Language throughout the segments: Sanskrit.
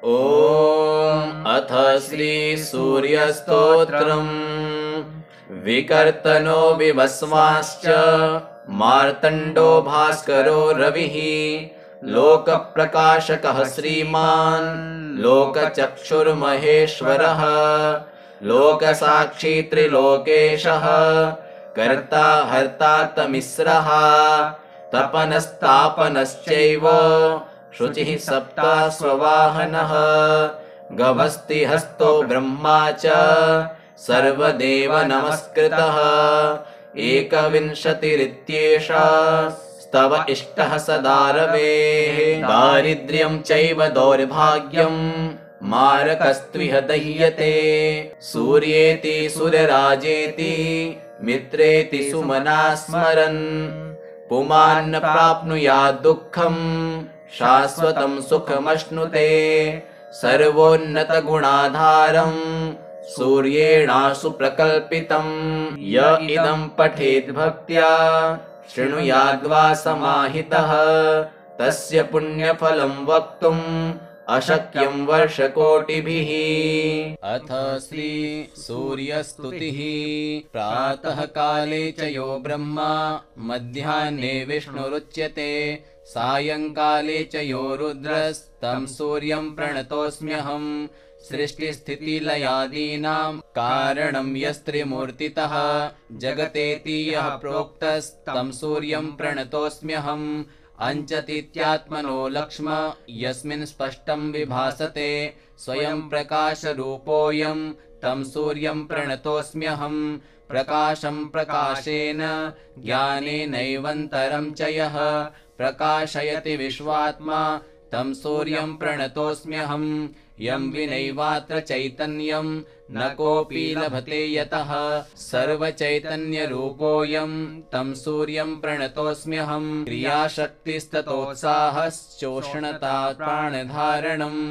ॐ अथ श्री सूर्यस्तोत्रम्। विकर्तनो विवस्वाश्च मार्तण्डो भास्करो रविः लोकप्रकाशकः श्रीमान् लोकचक्षुर्महेश्वरः लोकसाक्षी त्रिलोकेशः कर्ता हर्ता तमिस्रः तपनस्तापनश्चैव शुचिः सप्ताश्ववाहनः गभस्ति हस्तो ब्रह्मा च सर्वदेव नमस्कृतः एकविंशतिरित्येषा स्तव इष्टः सदा रवेः दारिद्र्यं चैव दौर्भाग्यं मारकस्त्विह दह्यते सूर्येति सुरराजेति मित्रेति सुमना स्मरन् पुमान् प्राप्नुयात् दुःखम् शाश्वतं सुखमश्नुते सर्वोन्नतगुणाधारम् सूर्येणाशु प्रकल्पितम् य इदं पठेत् भक्त्या शृणुयाद्वा समाहितः तस्य पुण्यफलं वक्तुम् अशक्यं वर्षकोटिभिः। अथ श्री सूर्यस्तुतिः। प्रातः काले च यो ब्रह्मा मध्याह्ने विष्णुरुच्यते सायंकाले च यो रुद्रस्तं सूर्यं प्रणतोऽस्म्यहम् सृष्टिस्थितिलयादीनां कारणं यस्त्रिमूर्तितः जगतेति यः प्रोक्तस्तं सूर्यं प्रणतोऽस्म्यहम् अंचतीत्यात्मनो लक्ष्म यस्मिन् स्पष्टं विभासते स्वयं प्रकाशरूपोऽयं तं सूर्यं प्रणतोऽस्म्यहम् प्रकाशं प्रकाशेन ज्ञानेनैवन्तरं च यः प्रकाशयति विश्वात्मा तं सूर्यं प्रणतोऽस्म्यहम् यं विनैवात्र चैतन्यं न कोऽपि लभते यतः सर्वचैतन्यरूपोऽयं तं सूर्यं प्रणतोऽस्म्यहम् क्रियाशक्तिस्ततोत्साहश्चोष्णता प्राणधारणम्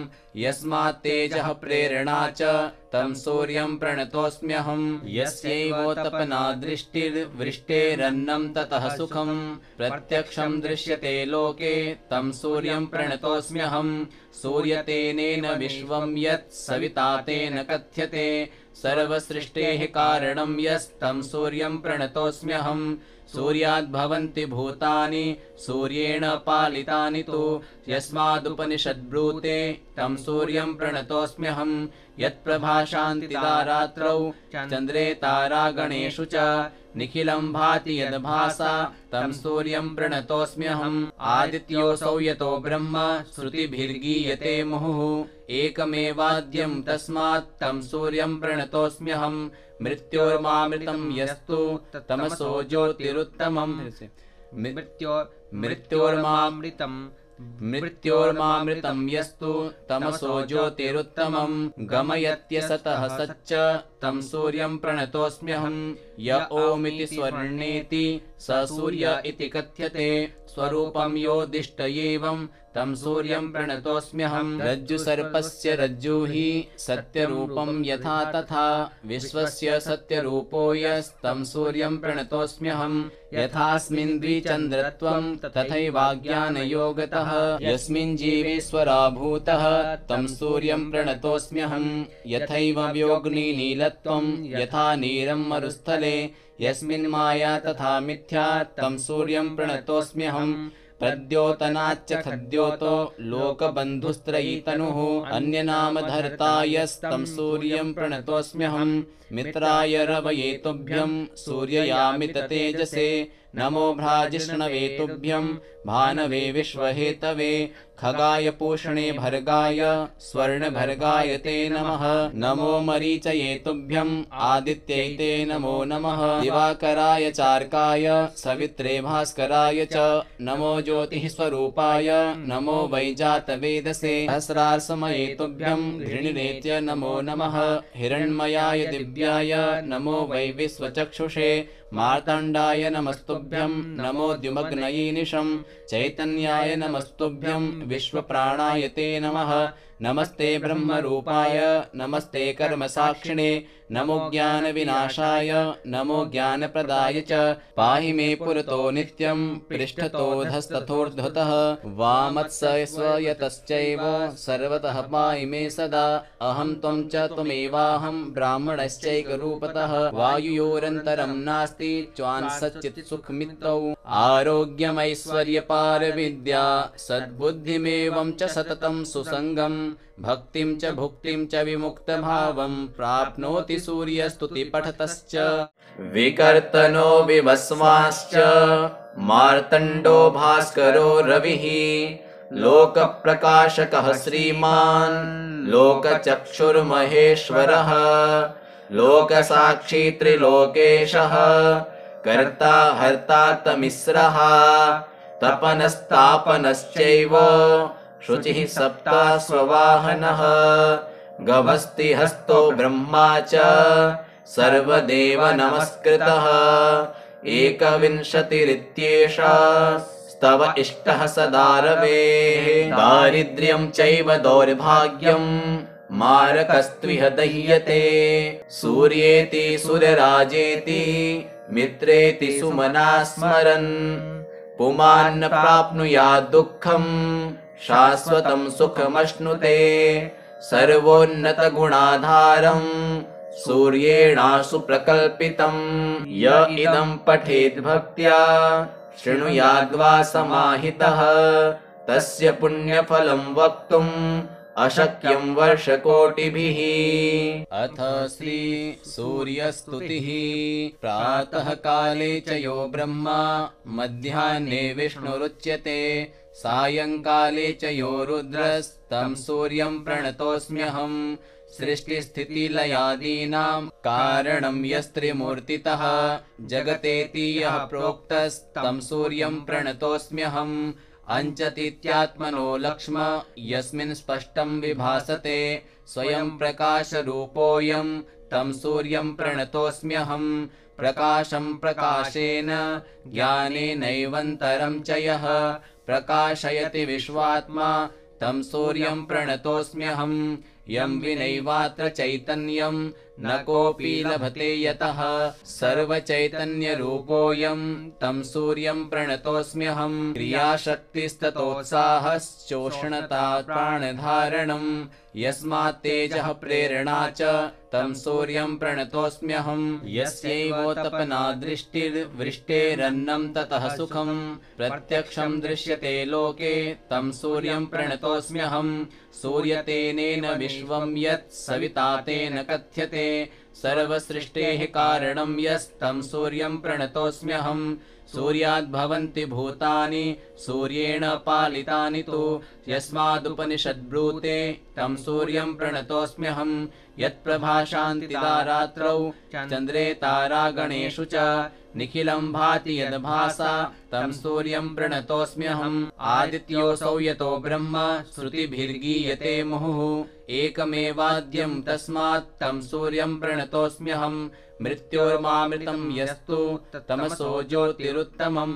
यस्मात् तेजः प्रेरणा च तं सूर्यं प्रणतोऽस्म्यहम् यस्यैवोत्पन्ना दृष्टिर्वृष्टेरन्नं ततः सुखम् प्रत्यक्षं दृश्यते लोके तं सूर्यं प्रणतोऽस्म्यहम् सूर्यतेनेन विश्वं यत् सविता तेन कथ्यते सर्वसृष्टेः कारणं यस्तं सूर्यं प्रणतोऽस्म्यहम् सूर्याद्भवन्ति भूतानि सूर्येण पालितानि तु यस्मादुपनिषद्ब्रूते तं सूर्यं प्रणतोऽस्म्यहम् यत्प्रभाशान्तिदारात्रौ चन्द्रे तारागणेषु च निखिलं भाति यद्भासा तं सूर्यं प्रणतोऽस्म्यहम् आदित्योऽसौ यतो ब्रह्म श्रुतिभिर्गीयते मुहुः एकमेवाद्यं तस्मात् तं सूर्यं प्रणतोऽस्म्यहम् मृत्योर्मामृतं यस्तु तमसो ज्योतिरुत्तमम् मृत्योर्मामृतं यस्तु तमसो ज्योतिरुत्तमम् गमयत्यसतः सच्च तं सूर्यं प्रणतोऽस्म्यहम् य ओमिति स्वर्णेति स सूर्य इति कथ्यते स्वरूपं योदिष्ट एवं तं सूर्यं प्रणतोऽस्म्यहम् रज्जुसर्पस्य रज्जुः सत्यरूपं यथा तथा विश्वस्य सत्यरूपो यस्तं सूर्यं प्रणतोऽस्म्यहम् यथास्मिन् द्विचन्द्रत्वं तथैवाज्ञानयोगतः यस्मिन् जीवेश्वराभूतः तं सूर्यं प्रणतोऽस्म्यहम् यथैव व्योग्नि नीलत्वं यथा नीरं मरुस्थले यस्मिन् माया तथा मिथ्या तं सूर्यं प्रणतोऽस्म्यहम् प्रद्योतनाच्च खद्योतो लोकबन्धुस्त्रयीतनुः अन्यनामधर्ता यस्तं सूर्यं प्रणतोऽस्म्यहम् मित्राय रवये तुभ्यं सूर्ययामित तेजसे नमो भ्राजिष्णवे तुभ्यं भानवे विश्वहेतवे खगाय पूषणे भर्गाय स्वर्णभर्गाय ते नमः नमो मरीचये तुभ्यं आदित्यैते नमो नमः दिवाकराय चार्काय सवित्रे भास्कराय च नमो ज्योतिः स्वरूपाय नमो वैजातवेदसे सहस्रार्समये तुभ्यं घृणिरेत्य नमो नमः हिरण्मयाय दिव्याय नमो वै विश्वचक्षुषे मार्तण्डाय नमस्तुभ्यं नमो द्युमग्नयीनिशं चैतन्याय नमस्तुभ्यं विश्वप्राणाय ते नमः नमस्ते ब्रह्मरूपाय नमस्ते कर्मसाक्षिणे नमो ज्ञानविनाशाय नमो ज्ञानप्रदाय च पाहि मे पुरतो नित्यं पृष्ठतोऽधस्तथोर्ध्वतः वामत्सयतश्चैव सर्वतः पाहि मे सदा अहं त्वं च त्वमेवाहं ब्राह्मणश्चैकरूपतः वायुयोरन्तरं नास्ति च्वांसच्चित्सुखमित्रौ आरोग्यमैश्वर्यपारविद्या सद्बुद्धिमेवं च सततं सुसङ्गं भक्तिं च भुक्तिं च विमुक्तभावं प्राप्नोति सूर्यस्तुतिपठतश्च विकर्तनो विवस्वाश्च मार्तण्डो भास्करो रविः लोकप्रकाशकः श्रीमान् लोकचक्षुर्महेश्वरः लोकसाक्षी त्रिलोकेशः कर्ता हर्ता तमिस्रः तपनस्तापनश्चैव शुचिः सप्तास्ववाहनः गभस्तिहस्तो ब्रह्मा च सर्वदेव नमस्कृतः एकविंशतिरित्येषा स्तव इष्टः सदा रवेः दारिद्र्यं चैव दौर्भाग्यं मारकस्त्विह दह्यते सूर्येति सुरराजेति मित्रेति सुमना स्मरन् पुमान् प्राप्नुयात् दुःखं शाश्वतं सुखमश्नुते सर्वोन्नतगुणाधारं सूर्येणासु प्रकल्पितं य इदं पठेत् भक्त्या शृणुयाद्वा समाहितः तस्य पुण्यफलं वक्तुम् अशक्यं वर्षकोटिभिः। अथ श्री सूर्यस्तुतिः। प्रातः काले च यो ब्रह्मा मध्याह्ने विष्णुरुच्यते सायंकाले च यो रुद्रस्तं सूर्यं प्रणतोऽस्म्यहं सृष्टिस्थितिलयादीनां कारणं यस्त्रिमूर्तितः जगतेति यः प्रोक्तस्तं सूर्यं प्रणतोऽस्म्यहं अंचतीत्यात्मनो लक्ष्म यस्मिन् स्पष्टं विभासते स्वयं प्रकाशरूपोऽयं तं सूर्यं प्रणतोऽस्म्यहं प्रकाशं प्रकाशेन ज्ञानेनैवन्तरं च यः प्रकाशयति विश्वात्मा तं सूर्यं प्रणतोऽस्म्यहं यं विनैवात्र चैतन्यं न कोऽपि लभते यतः सर्वचैतन्यरूपोऽयं तं सूर्यं प्रणतोऽस्म्यहं क्रियाशक्तिस्ततोत्साहश्चोष्णता प्राणधारणं यस्मात् तेजः प्रेरणा च तं सूर्यं प्रणतोऽस्म्यहं यस्यैवोत्पन्ना दृष्टिर्वृष्टेरन्नं ततः सुखं प्रत्यक्षं दृश्यते लोके तं सूर्यं प्रणतोऽस्म्यहं सूर्यतेनेन विश्वं यत् सविता तेन कथ्यते सर्वसृष्टेः कारणं यस्तं सूर्यं प्रणतोऽस्म्यहं सूर्याद्भवन्ति भूतानि सूर्येण पालितानि तु यस्मादुपनिषद्ब्रूते तं सूर्यं प्रणतोऽस्म्यहं यत्प्रभाशान्तिदारात्रौ चन्द्रे तारागणेषु च निखिलं भाति यद्भासा तं सूर्यं प्रणतोऽस्म्यहम् आदित्योऽसौ यतो ब्रह्म श्रुतिभिर्गीयते मुहुः एकमेवाद्यं तस्मात् तं सूर्यं प्रणतोऽस्म्यहम् मृत्योर्मामृतं यस्तु तमसो ज्योतिरुत्तमम्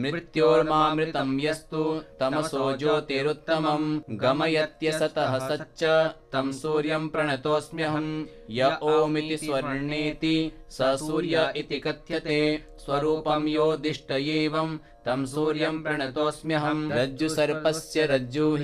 मृत्योर्मामृतं यस्तु तमसो ज्योतिरुत्तमं गमयत्यसतः सच्च तं सूर्यं प्रणतोऽस्म्यहं य ओमिति स्वर्णेति स सूर्य इति कथ्यते स्वरूपं योदिष्ट एवं तं सूर्यं प्रणतोऽस्म्यहं रज्जुसर्पस्य रज्जुः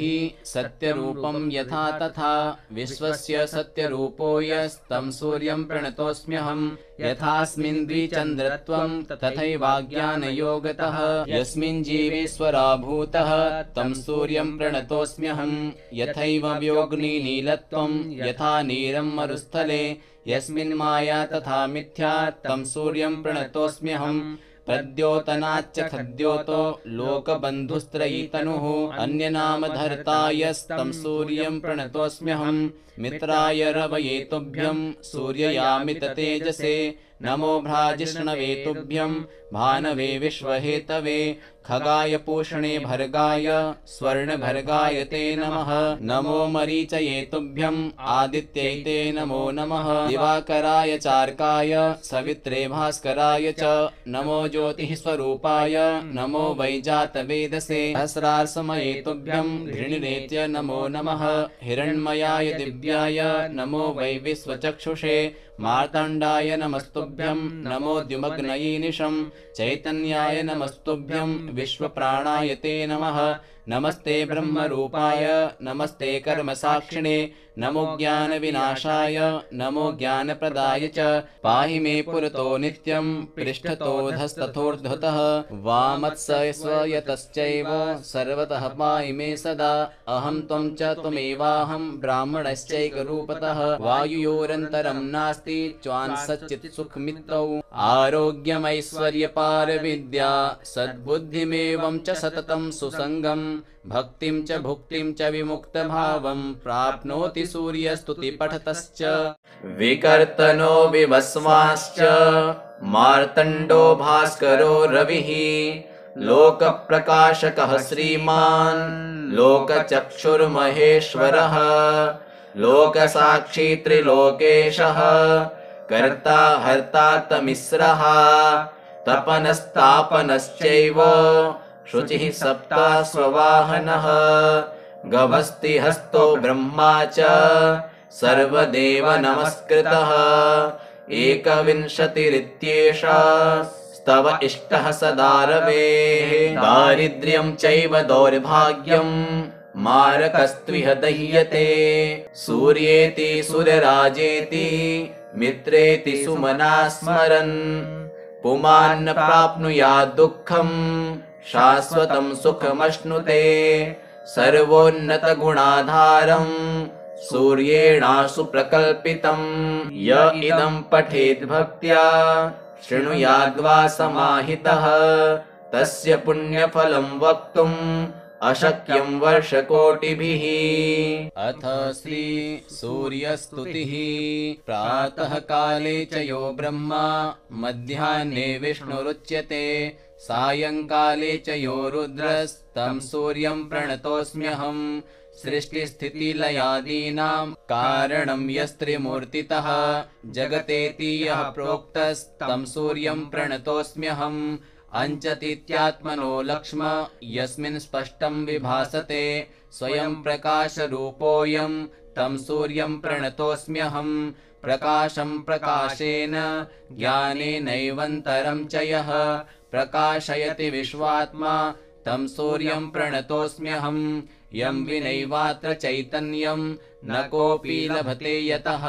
सत्यरूपं यथा तथा विश्वस्य सत्यरूपो यस्तं सूर्यं प्रणतोऽस्म्यहं यथास्मिन् द्विचन्द्रत्वं तथैवाज्ञानयोगतः यस्मिन् जीवेश्वराभूतः तं सूर्यं प्रणतोऽस्म्यहं यथैव व्योग्नि नीलत्वं यथा नीरं मरुस्थले यस्मिन् माया तथा मिथ्या तं सूर्यं प्रणतोऽस्म्यहं प्रद्योतनाच्च खद्योतो लोकबन्धुस्त्रयीतनुः अन्यनामधर्ता यस्तं सूर्यं प्रणतोऽस्म्यहं मित्राय रवये तुभ्यं सूर्ययामित तेजसे नमो भ्राजिष्णवे तुभ्यं भानवे विश्वहेतवे खगाय पूषणे भर्गाय स्वर्णभर्गाय ते नमः नमो मरीचये तुभ्यं आदित्यैते नमो नमः दिवाकराय चार्काय सवित्रे भास्कराय च नमो ज्योतिः स्वरूपाय नमो वैजातवेदसे सहस्रार्समये तुभ्यं घृणिरेत्य नमो नमः हिरण्मयाय दिव्याय नमो वै विश्वचक्षुषे मार्तण्डाय नमस्तुभ्यं नमो द्युमग्नये निशं चैतन्याय नमस्तुभ्यं विश्वप्राणाय ते नमः नमस्ते ब्रह्मरूपाय नमस्ते कर्मसाक्षिणे नमो ज्ञानविनाशाय नमो ज्ञानप्रदाय च पाहि मे पुरतो नित्यं पृष्ठतोऽधस्तथोर्ध्वतः वामत्सयस्वयतश्चैव सर्वतः पाहि मे सदा अहं त्वं च त्वमेवाहं ब्राह्मणश्चैकरूपतः वायुयोरन्तरं नास्ति च्वांसच्चित्सुखमित्रौ आरोग्यमैश्वर्यपारविद्या सद्बुद्धिमेवं च सततं सुसङ्गम् भक्तिं च भुक्तिं च विमुक्तभावं प्राप्नोति सूर्यस्तुतिपठतश्च विकर्तनो विवस्वांश्च मार्तण्डो भास्करो रविः लोकप्रकाशकः श्रीमान् लोकचक्षुर्महेश्वरः लोकसाक्षी त्रिलोकेशः कर्ता हर्ता तमिस्रः तपनस्तापनश्चैव शुचिः सप्ता स्ववाहनः गभस्ति हस्तो ब्रह्मा च सर्वदेव नमस्कृतः एकविंशतिरित्येषा स्तव इष्टः सदारवेः दारिद्र्यं चैव दौर्भाग्यं मारकस्त्विह दह्यते सूर्येति सुरराजेति मित्रेति सुमना स्मरन् पुमान् न प्राप्नुयात् दुःखम् शाश्वतं सुखमश्नुते सर्वोन्नतगुणाधारं सूर्येणासु प्रकल्पितं य इदं पठेत् भक्त्या शृणुयाद्वा समाहितः तस्य पुण्यफलं वक्तुम् अशक्यं वर्षकोटिभिः। अथ श्री सूर्यस्तुतिः। प्रातः काले च यो ब्रह्मा मध्याह्ने विष्णुरुच्यते सायंकाले च यो रुद्रस्तं सूर्यं प्रणतोऽस्म्यहं सृष्टिस्थितिलयादीनां कारणं यस्त्रिमूर्तितः जगतेति यः प्रोक्तस्तं सूर्यं प्रणतोऽस्म्यहम् अंचतीत्यात्मनो लक्ष्म यस्मिन् स्पष्टं विभासते स्वयं प्रकाशरूपोऽयं तं सूर्यं प्रणतोऽस्म्यहं प्रकाशं प्रकाशेन ज्ञानेनैवन्तरं च यः प्रकाशयति विश्वात्मा तं सूर्यं प्रणतोऽस्म्यहं यं विनैवात्र चैतन्यं न कोऽपि लभते यतः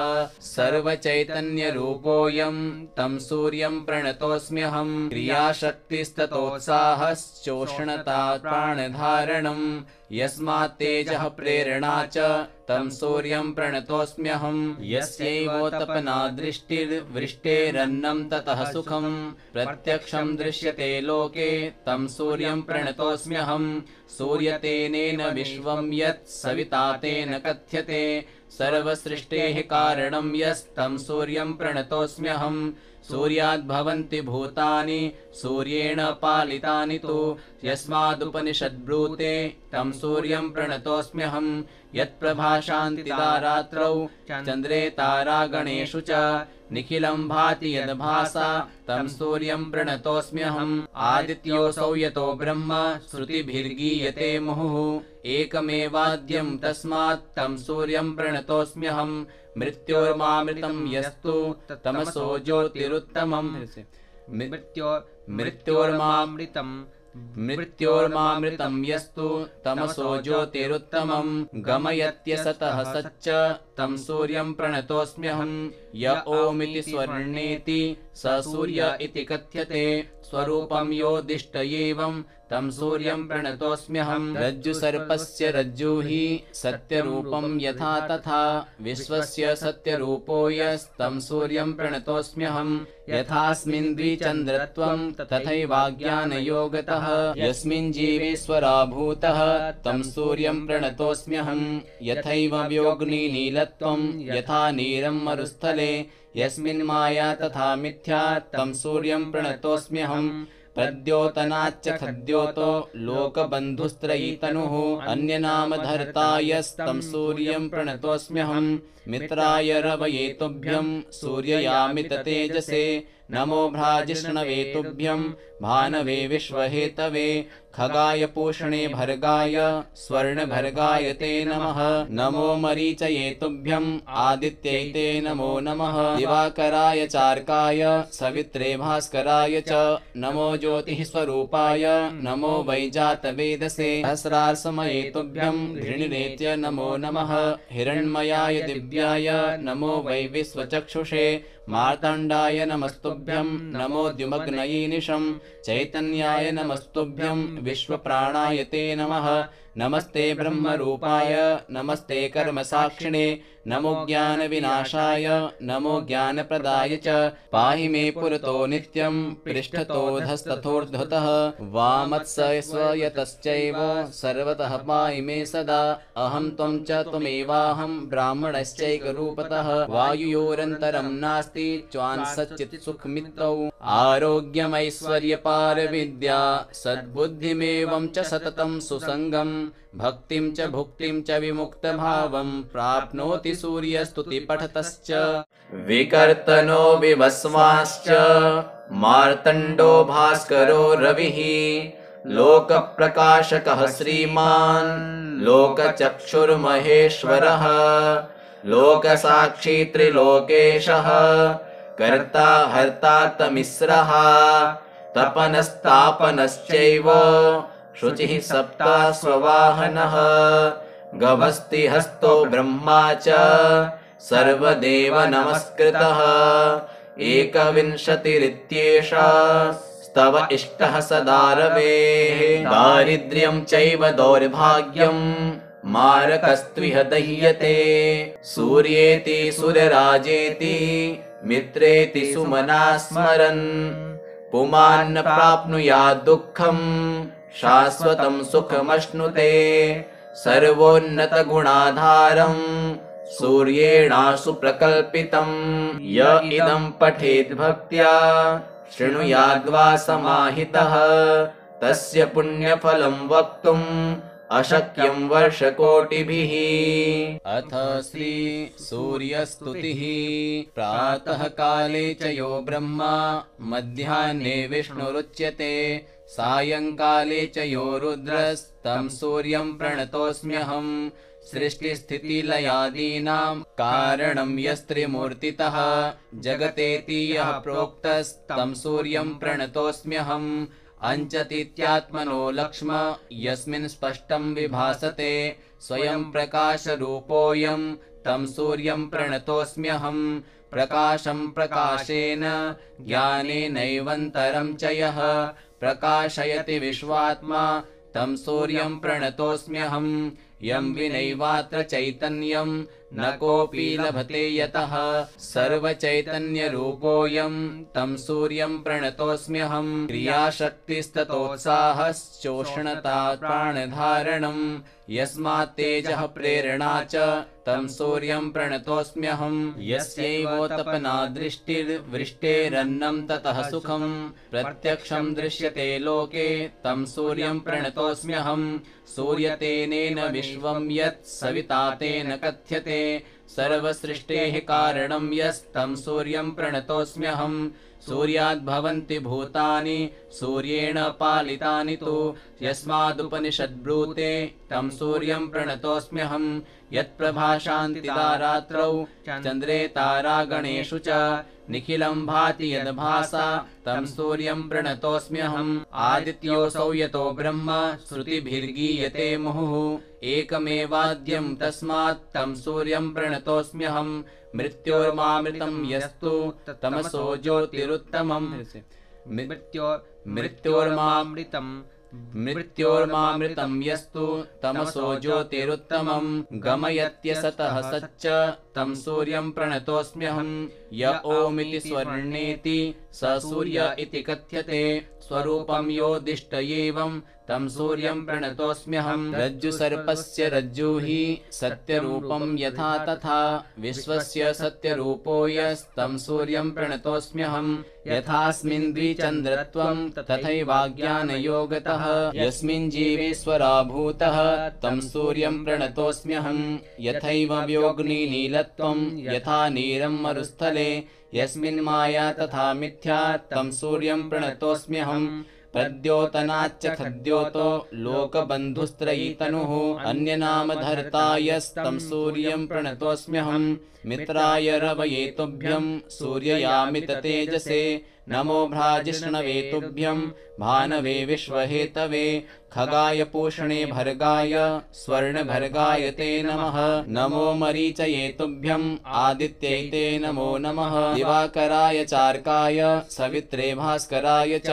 सर्वचैतन्यरूपोऽयं तं सूर्यं प्रणतोऽस्म्यहं क्रियाशक्तिस्ततोत्साहश्चोषणता प्राणधारणं यस्मात् तेजः प्रेरणा च तं सूर्यं प्रणतोऽस्म्यहं यस्यैवोत्पन्ना दृष्टिर्वृष्टेरन्नं ततः सुखं प्रत्यक्षं दृश्यते लोके तं सूर्यं प्रणतोऽस्म्यहं सूर्यतेनेन विश्वं यत् सविता तेन कथ्यते सर्वसृष्टेः कारणं यस्तं सूर्यं प्रणतोऽस्म्यहं सूर्याद्भवन्ति भूतानि सूर्येण पालितानि तु यस्मादुपनिषद्ब्रूते तं सूर्यं प्रणतोऽस्म्यहं यत्प्रभाशान्तिदा रात्रौ चन्द्रे तारागणेषु च निखिलं भाति यद्भासा तं सूर्यं प्रणतोऽस्म्यहम् आदित्योऽसौ यतो ब्रह्म श्रुतिभिर्गीयते मुहुः एकमेवाद्यं तस्मात् तं सूर्यं प्रणतोऽस्म्यहम् मृत्योर्मामृतं यस्तु तमसो ज्योतिरुत्तमम् मृत्योर्मामृतं यस्तु तमसो ज्योतिरुत्तमं गमयत्यसतः सच्च तं सूर्यं प्रणतोऽस्म्यहं य ओमिति स्वर्णेति स सूर्य इति कथ्यते स्वरूपं योदिष्ट एवं तं सूर्यं प्रणतोऽस्म्यहम् रज्जुसर्पस्य रज्जुः सत्यरूपं यथा तथा विश्वस्य सत्यरूपो यस्तं सूर्यं प्रणतोऽस्म्यहम् यथास्मिन् द्विचन्द्रत्वं तथैवाज्ञानयोगतः यस्मिन् जीवेश्वराभूतः तं सूर्यं प्रणतोऽस्म्यहम् यथैव व्योग्निनीलत्वं यथा नीरं मरुस्थले यस्मिन् माया तथा मिथ्या तं सूर्यं प्रणतोऽस्म्यहम् प्रद्योतनाच्च खद्योतो लोकबन्धुस्त्रयीतनुः अन्यनामधर्ता यस्तं सूर्यं प्रणतोऽस्म्यहम् मित्राय रवये तुभ्यं सूर्ययामित तेजसे नमो भ्राजिष्णवे तुभ्यं भानवे विश्वहेतवे खगाय पूषणे भर्गाय स्वर्णभर्गाय ते नमः नमो मरीचये तुभ्यं आदित्यैते नमो नमः दिवाकराय चार्काय सवित्रे भास्कराय च नमो ज्योतिः स्वरूपाय नमो वैजातवेदसे सहस्रार्समये तुभ्यं घृणिरेत्य नमो नमः हिरण्मयाय दिव्याय नमो वै विश्वचक्षुषे मार्तण्डाय नमस्तुभ्यं नमो द्युमग्नयीनिशं चैतन्याय नमस्तुभ्यं विश्वप्राणाय ते नमः नमस्ते ब्रह्मरूपाय नमस्ते कर्मसाक्षिणे नमो ज्ञानविनाशाय नमो ज्ञानप्रदाय च पाहि मे पुरतो नित्यं पृष्ठतोऽधस्तथोर्ध्वतः वामत्सस्वयतश्चैव सर्वतः पाहि मे सदा अहं त्वं च त्वमेवाहं ब्राह्मणश्चैकरूपतः वायुयोरन्तरं नास्ति च्वांसच्चित्सुखमित्रौ आरोग्यमैश्वर्यपारविद्या सद्बुद्धिमेवं च सततं सुसङ्गम् भक्तिं च भुक्तिं च विमुक्तभावं प्राप्नोति सूर्यस्तुतिपठतश्च विकर्तनो विवस्वाश्च मार्तण्डो भास्करो रविः लोकप्रकाशकः श्रीमान् लोकचक्षुर्महेश्वरः लोकसाक्षी त्रिलोकेशः कर्ता हर्ता तमिस्रः तपनस्तापनश्चैव शुचिः सप्ता स्ववाहनः गभस्तिहस्तो ब्रह्मा च सर्वदेव नमस्कृतः एकविंशतिरित्येषा स्तव इष्टः सदा रवेः दारिद्र्यं चैव दौर्भाग्यं मारकस्त्विह दह्यते सूर्येति सुरराजेति मित्रेति सुमना स्मरन् पुमान्न प्राप्नुयात् दुःखम् शाश्वतं सुखमश्नुते सर्वोन्नतगुणाधारं सूर्येणाशु प्रकल्पितं य इदं पठेत् भक्त्या शृणुयाद्वा समाहितः तस्य पुण्यफलं वक्तुम् अशक्यं वर्षकोटिभिः अथ श्री सूर्यस्तुतिः प्रातः काले च यो ब्रह्मा मध्याह्ने विष्णुरुच्यते सायंकाले च यो रुद्रस्तं सूर्यं प्रणतोऽस्म्यहम् सृष्टिस्थितिलयादीनां कारणं यस्त्रिमूर्तितः जगतेति यः प्रोक्तस्तं सूर्यं प्रणतोऽस्म्यहम् अंचतीत्यात्मनो लक्ष्म यस्मिन् स्पष्टं विभासते स्वयं प्रकाशरूपोऽयं तं सूर्यं प्रणतोऽस्म्यहम् प्रकाशं प्रकाशेन ज्ञानेनैवन्तरं च यः प्रकाशयति विश्वात्मा तं सूर्यं प्रणतोऽस्म्यहम् यं विनैवात्र चैतन्यं न कोऽपि लभते यतः सर्वचैतन्यरूपोऽयं तं सूर्यं प्रणतोऽस्म्यहम् क्रियाशक्तिस्ततोत्साहश्चोष्णता प्राणधारणम् यस्मात् तेजः प्रेरणा च तं सूर्यं प्रणतोऽस्म्यहम् यस्यैवोत्पन्ना दृष्टिर्वृष्टेरन्नं ततः सुखम् प्रत्यक्षं दृश्यते लोके तं सूर्यं प्रणतोऽस्म्यहम् सूर्यतेनेन विश्वं यत् सविता तेन कथ्यते सर्वसृष्टेः कारणं यस्तं सूर्यं प्रणतोऽस्म्यहम् सूर्याद्भवन्ति भूतानि सूर्येण पालितानि तु यस्मादुपनिषद्ब्रूते तं सूर्यं प्रणतोऽस्म्यहम् यत्प्रभाशान्तिदा रात्रौ चन्द्रे तारागणेषु च निखिलं भाति यद्भासा तं सूर्यं प्रणतोऽस्म्यहम् आदित्योऽसौ यतो ब्रह्म श्रुतिभिर्गीयते मुहुः एकमेवाद्यं तस्मात् तं सूर्यं प्रणतोऽस्म्यहम् मृत्योर्मामृतं यस्तु तमसो ज्योतिरुत्तमम् मृत्योर्मामृतं मृत्योर्मामृतं यस्तु तमसो ज्योतिरुत्तमं गमयत्यसतः सच्च तं सूर्यं प्रणतोऽस्म्यहं य ओमिति स्वर्णेति स सूर्य इति कथ्यते स्वरूपं योदिष्ट एवं तं सूर्यं प्रणतोऽस्म्यहं रज्जुसर्पस्य रज्जुः सत्यरूपं यथा तथा विश्वस्य सत्यरूपो यस्तं सूर्यं प्रणतोऽस्म्यहं यथास्मिन् द्विचन्द्रत्वं तथैवाज्ञानयोगतः यस्मिन् जीवेश्वराभूतः तं सूर्यं प्रणतोऽस्म्यहं यथैव व्योग्नि नीलत्वं यथा नीरं मरुस्थले यस्मिन् माया तथा मिथ्या तं सूर्यं प्रणतोऽस्म्यहं प्रद्योतनाच्च खद्योतो लोकबन्धुस्त्रयीतनुः अन्यनामधर्ता यस्तं सूर्यं प्रणतोऽस्म्यहं मित्राय रवये तुभ्यं सूर्ययामित तेजसे नमो भ्राजिष्णवे तुभ्यं भानवे विश्वहेतवे खगाय पूषणे भर्गाय स्वर्णभर्गाय ते नमः नमो मरीचये तुभ्यं आदित्यैते नमो नमः दिवाकराय चार्काय सवित्रे भास्कराय च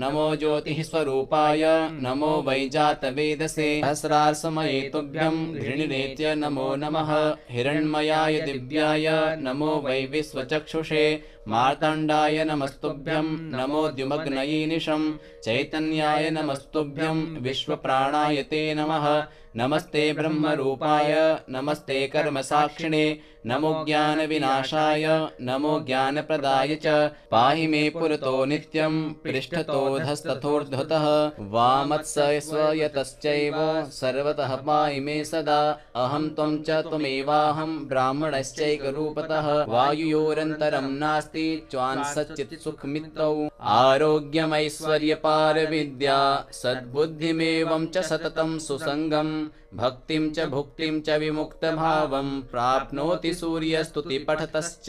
नमो ज्योतिः स्वरूपाय नमो वैजातवेदसे सहस्रार्समये तुभ्यं घृणिरेत्य नमो नमः हिरण्मयाय दिव्याय नमो वै विश्वचक्षुषे मार्तण्डाय नमस्तुभ्यं नमो द्युमग्नयीनिशं चैतन्याय नमस्तुभ्यं विश्वप्राणाय ते नमः नमस्ते ब्रह्मरूपाय नमस्ते कर्मसाक्षिणे नमो ज्ञानविनाशाय नमो ज्ञानप्रदाय च पाहि मे पुरतो नित्यं पृष्ठतोऽधस्तथोर्ध्वतः वामत्सयतश्चैव सर्वतः पाहि मे सदा अहं त्वं च त्वमेवाहं ब्राह्मणश्चैकरूपतः वायुयोरन्तरं नास्ति च्वान्सच्चित्सुखमित्रौ आरोग्यमैश्वर्यपारविद्या सद्बुद्धिमेवं च सततं सुसङ्गम् भक्तिं च भुक्तिं च विमुक्तभावं प्राप्नोति सूर्यस्तुतिपठतश्च।